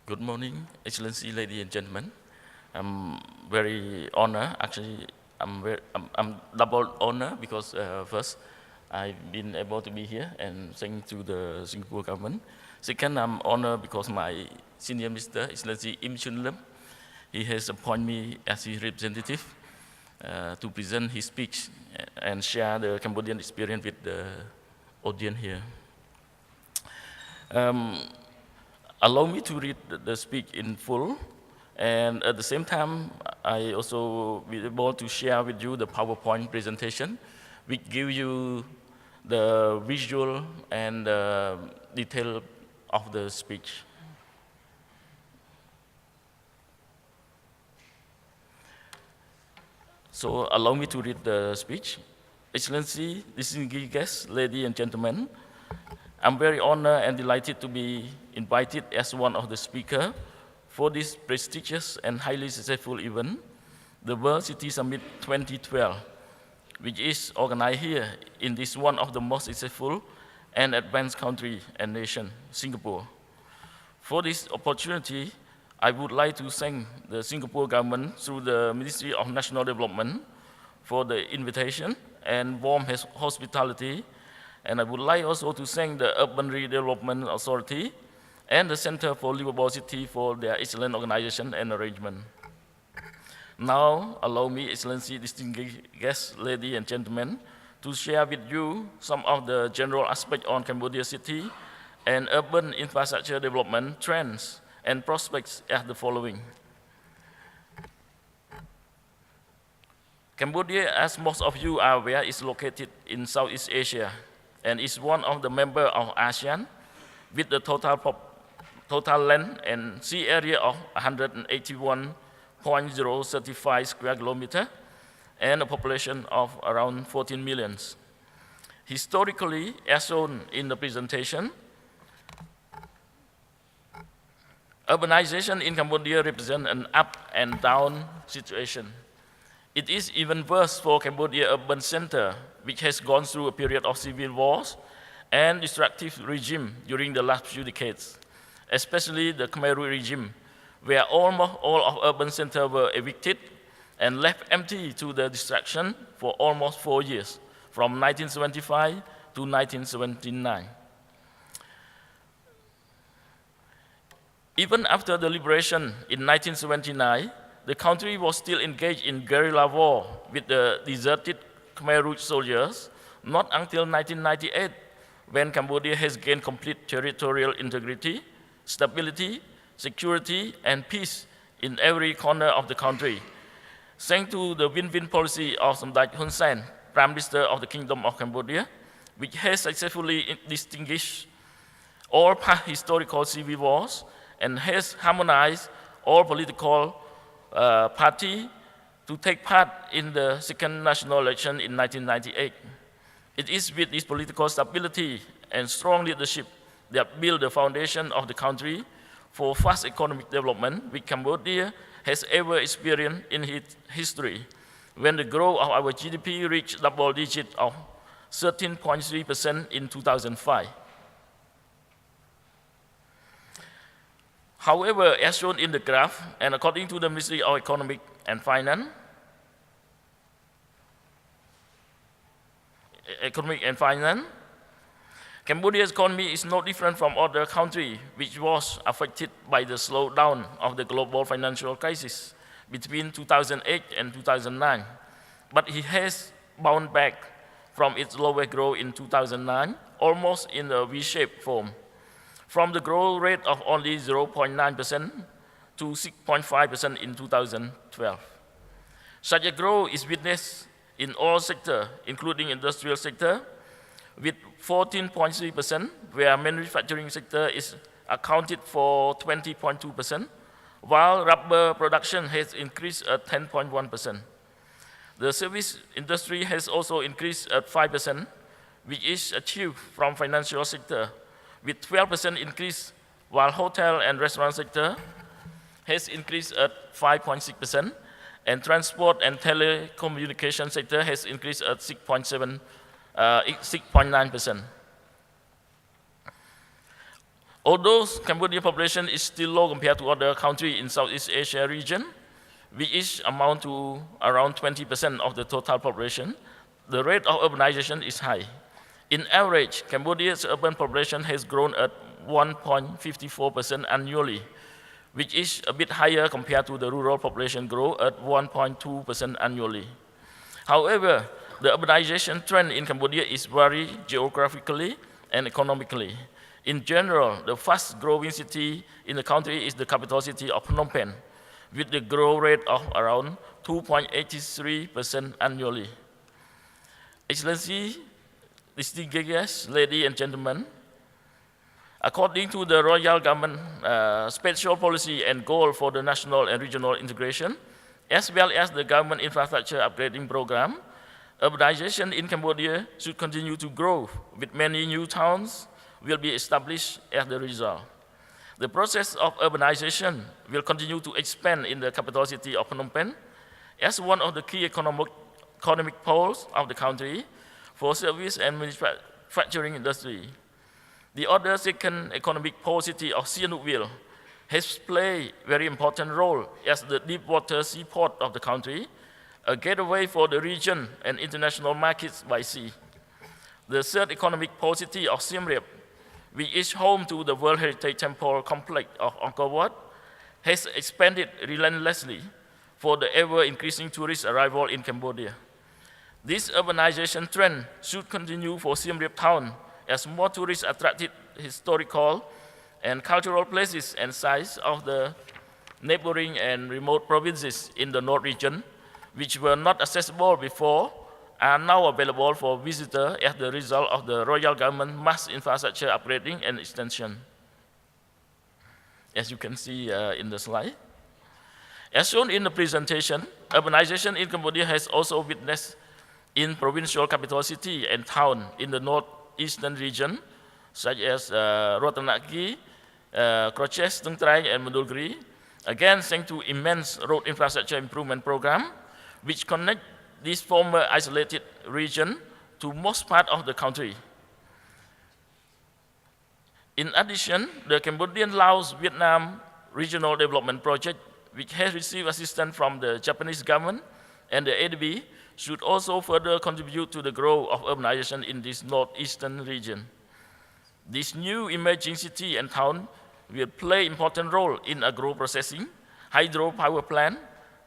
Good morning, Excellency, ladies and gentlemen. I'm very honored. Actually, I'm double honored because first, I've been able to be here and thanks to the Singapore government. Second, I'm honored because my senior minister, Excellency Im Chun Lim, he has appointed me as his representative to present his speech and share the Cambodian experience with the audience here. Allow me to read the speech in full, and at the same time, I also be able to share with you the PowerPoint presentation, which give you the visual and detail of the speech. So allow me to read the speech. Excellency, distinguished guests, ladies and gentlemen, I'm very honored and delighted to be invited as one of the speakers for this prestigious and highly successful event, the World City Summit 2012, which is organized here in this one of the most successful and advanced country and nation, Singapore. For this opportunity, I would like to thank the Singapore government through the Ministry of National Development for the invitation and warm hospitality. And I would like also to thank the Urban Redevelopment Authority and the Center for Livable City for their excellent organization and arrangement. Now, allow me, Excellency, distinguished guests, ladies and gentlemen, to share with you some of the general aspects on Cambodia city and urban infrastructure development trends and prospects as the following. Cambodia, as most of you are aware, is located in Southeast Asia and is one of the members of ASEAN with the total land and sea area of 181.035 square kilometers and a population of around 14 million. Historically, as shown in the presentation, urbanization in Cambodia represents an up and down situation. It is even worse for Cambodia urban center, which has gone through a period of civil wars and destructive regime during the last few decades, especially the Khmer regime, where almost all of urban centers were evicted and left empty to the destruction for almost 4 years, from 1975 to 1979. Even after the liberation in 1979, the country was still engaged in guerrilla war with the deserted Khmer Rouge soldiers, not until 1998, when Cambodia has gained complete territorial integrity, stability, security, and peace in every corner of the country, thanks to the win-win policy of Samdech Hun Sen, Prime Minister of the Kingdom of Cambodia, which has successfully distinguished all past historical civil wars and has harmonized all political parties to take part in the second national election in 1998. It is with this political stability and strong leadership that build the foundation of the country for fast economic development which Cambodia has ever experienced in its history, when the growth of our GDP reached double digit of 13.3% in 2005. However, as shown in the graph, and according to the Ministry of Economic and Finance, Cambodia's economy is no different from other countries which was affected by the slowdown of the global financial crisis between 2008 and 2009. But it has bounced back from its lower growth in 2009, almost in a V-shaped form, from the growth rate of only 0.9% to 6.5% in 2012. Such a growth is witnessed in all sectors, including industrial sector, with 14.3%, where manufacturing sector is accounted for 20.2%, while rubber production has increased at 10.1%. The service industry has also increased at 5%, which is achieved from financial sector, with 12% increase, while hotel and restaurant sector has increased at 5.6%, and transport and telecommunication sector has increased at 6.9%. Although Cambodian population is still low compared to other countries in Southeast Asia region, which each amount to around 20% of the total population, the rate of urbanization is high. In average, Cambodia's urban population has grown at 1.54% annually, which is a bit higher compared to the rural population growth at 1.2% annually. However, the urbanization trend in Cambodia is vary geographically and economically. In general, the fast-growing city in the country is the capital city of Phnom Penh, with the growth rate of around 2.83% annually. Excellency, distinguished guests, ladies and gentlemen, according to the Royal Government Special Policy and Goal for the National and Regional Integration, as well as the Government Infrastructure Upgrading Program, urbanization in Cambodia should continue to grow, with many new towns will be established as the result. The process of urbanization will continue to expand in the capital city of Phnom Penh as one of the key economic poles of the country for service and manufacturing industry. The other second economic pole city of Sihanoukville has played a very important role as the deep water seaport of the country, a gateway for the region and international markets by sea. The third economic pole city of Siem Reap, which is home to the World Heritage Temple complex of Angkor Wat, has expanded relentlessly for the ever-increasing tourist arrival in Cambodia. This urbanization trend should continue for Siem Reap town as more tourists attracted historical and cultural places and sites of the neighboring and remote provinces in the North region, which were not accessible before, are now available for visitors as the result of the Royal Government mass infrastructure upgrading and extension, as you can see in the slide. As shown in the presentation, urbanization in Cambodia has also witnessed in provincial capital city and town in the northeastern region, such as Ratanaki, Croches, Tung Trai, and Mandulkri, again thanks to immense road infrastructure improvement program, which connect this former isolated region to most part of the country. In addition, the Cambodian-Laos-Vietnam Regional Development Project, which has received assistance from the Japanese government and the ADB, should also further contribute to the growth of urbanization in this northeastern region. This new emerging city and town will play an important role in agro-processing, hydropower plant,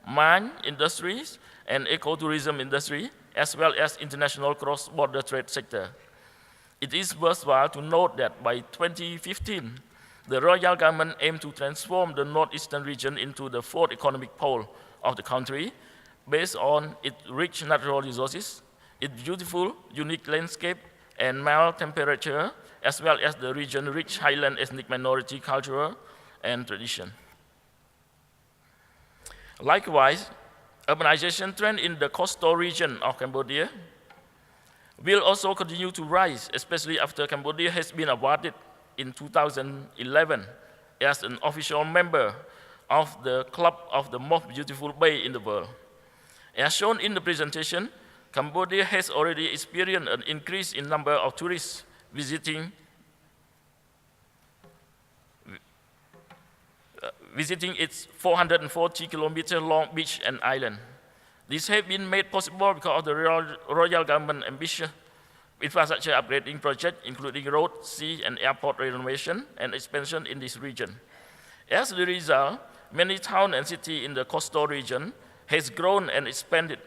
mine industries, and ecotourism industry, as well as international cross-border trade sector. It is worthwhile to note that by 2015, the Royal Government aimed to transform the northeastern region into the fourth economic pole of the country, based on its rich natural resources, its beautiful, unique landscape, and mild temperature, as well as the region's rich highland ethnic minority culture and tradition. Likewise, urbanization trend in the coastal region of Cambodia will also continue to rise, especially after Cambodia has been awarded in 2011 as an official member of the Club of the Most Beautiful Bay in the World. As shown in the presentation, Cambodia has already experienced an increase in number of tourists visiting its 440-kilometer long beach and island. This has been made possible because of the Royal Government ambitious infrastructure upgrading project, including road, sea, and airport renovation and expansion in this region. As a result, many towns and cities in the coastal region has grown and expanded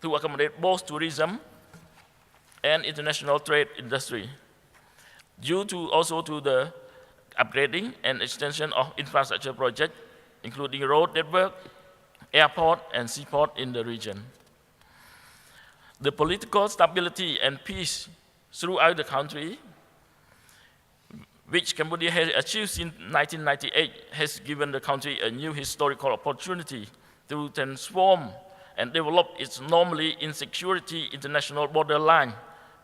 to accommodate both tourism and international trade industry, due to also to the upgrading and extension of infrastructure projects, including road network, airport, and seaport in the region. The political stability and peace throughout the country, which Cambodia has achieved since 1998, has given the country a new historical opportunity to transform and develop its normally insecurity international borderline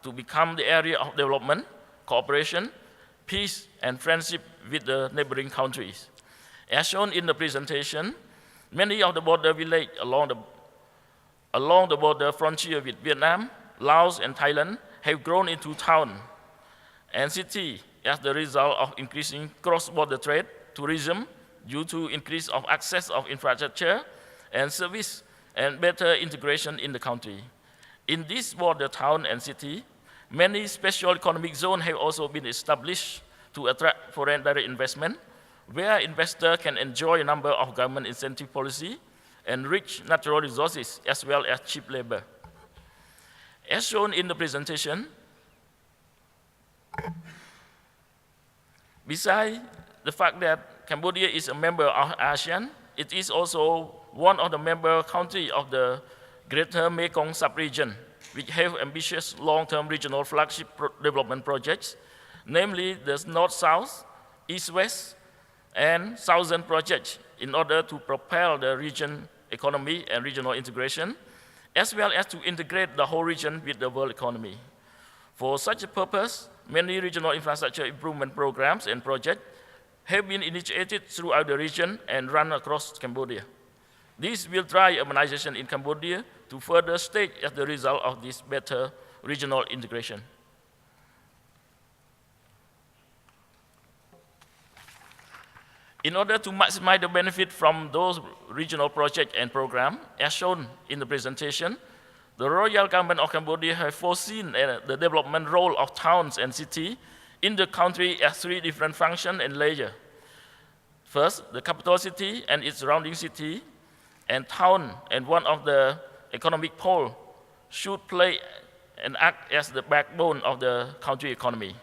to become the area of development, cooperation, peace, and friendship with the neighboring countries. As shown in the presentation, many of the border villages along the border frontier with Vietnam, Laos, and Thailand have grown into towns and cities as the result of increasing cross-border trade, tourism, due to increase of access of infrastructure and service, and better integration in the country. In this border town and city, many special economic zones have also been established to attract foreign direct investment, where investors can enjoy a number of government incentive policy and rich natural resources as well as cheap labor. As shown in the presentation, besides the fact that Cambodia is a member of ASEAN, it is also one of the member countries of the Greater Mekong sub-region, which have ambitious long-term regional flagship development projects, namely the North-South, East-West, and Southern projects, in order to propel the region economy and regional integration, as well as to integrate the whole region with the world economy. For such a purpose, many regional infrastructure improvement programs and projects have been initiated throughout the region and run across Cambodia. This will drive urbanization in Cambodia to further stage as the result of this better regional integration. In order to maximize the benefit from those regional projects and programs, as shown in the presentation, the Royal Government of Cambodia has foreseen the development role of towns and cities in the country as three different functions and layers. First, the capital city and its surrounding city, and town and one of the economic poles should play and act as the backbone of the country economy.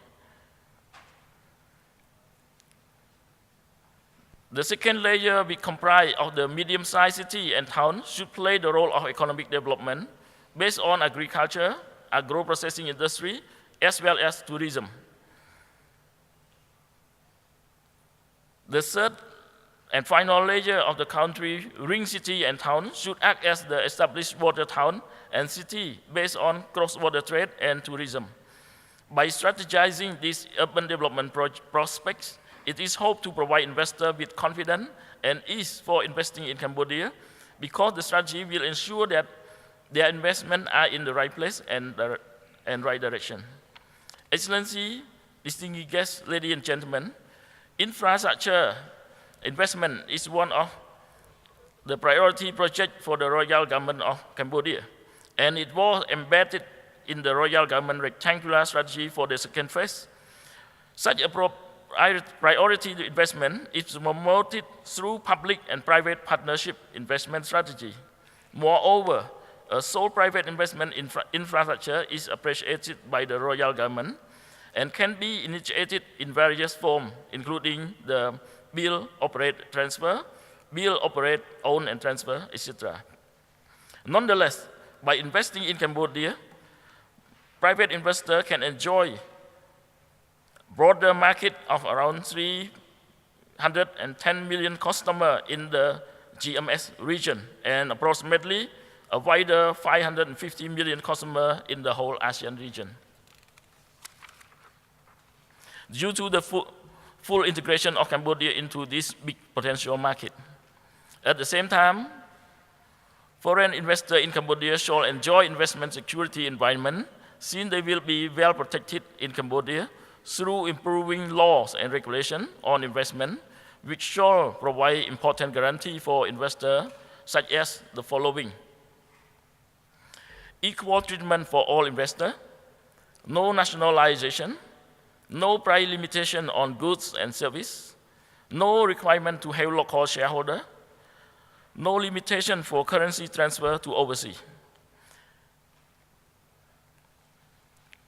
The second layer, which comprise of the medium-sized city and town, should play the role of economic development based on agriculture, agro-processing industry, as well as tourism. The third and final layer of the country, ring city and town, should act as the established border town and city based on cross-border trade and tourism. By strategizing these urban development prospects, it is hoped to provide investors with confidence and ease for investing in Cambodia, because the strategy will ensure that their investments are in the right place and right direction. Excellency, distinguished guests, ladies and gentlemen, infrastructure investment is one of the priority projects for the Royal Government of Cambodia, and it was embedded in the Royal Government rectangular strategy for the second phase. Such a priority investment is promoted through public and private partnership investment strategy. Moreover, a sole private investment in infrastructure is appreciated by the Royal Government and can be initiated in various forms, including the build, operate, transfer, build, operate, own, and transfer, etc. Nonetheless, by investing in Cambodia, private investors can enjoy broader market of around 310 million customers in the GMS region and approximately a wider 550 million customers in the whole ASEAN region. Due to the full integration of Cambodia into this big potential market. At the same time, foreign investors in Cambodia shall enjoy investment security environment, since they will be well protected in Cambodia through improving laws and regulation on investment, which shall provide important guarantee for investors, such as the following: equal treatment for all investors, no nationalization, no price limitation on goods and service, no requirement to have local shareholder, no limitation for currency transfer to overseas.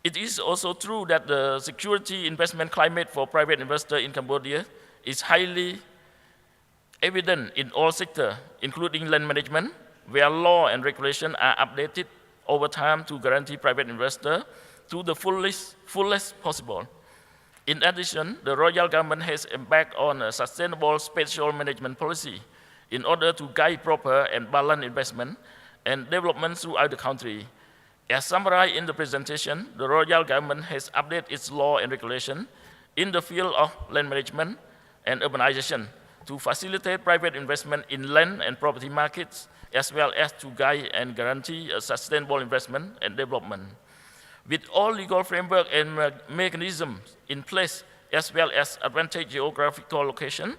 It is also true that the security investment climate for private investors in Cambodia is highly evident in all sectors, including land management, where law and regulation are updated over time to guarantee private investors to the fullest possible. In addition, the Royal Government has embarked on a sustainable spatial management policy in order to guide proper and balanced investment and development throughout the country. As summarized in the presentation, the Royal Government has updated its law and regulation in the field of land management and urbanization to facilitate private investment in land and property markets, as well as to guide and guarantee a sustainable investment and development. With all legal framework and mechanisms in place, as well as advantageous geographical location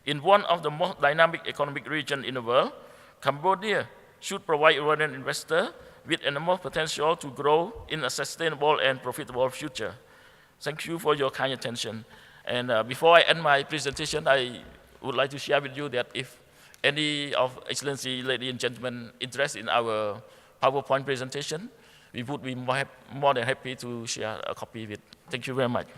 in one of the most dynamic economic regions in the world, Cambodia should provide foreign investors with enormous potential to grow in a sustainable and profitable future. Thank you for your kind attention. And before I end my presentation, I would like to share with you that if any of Excellency, ladies and gentlemen, interested in our PowerPoint presentation, we would be more than happy to share a copy of it. Thank you very much.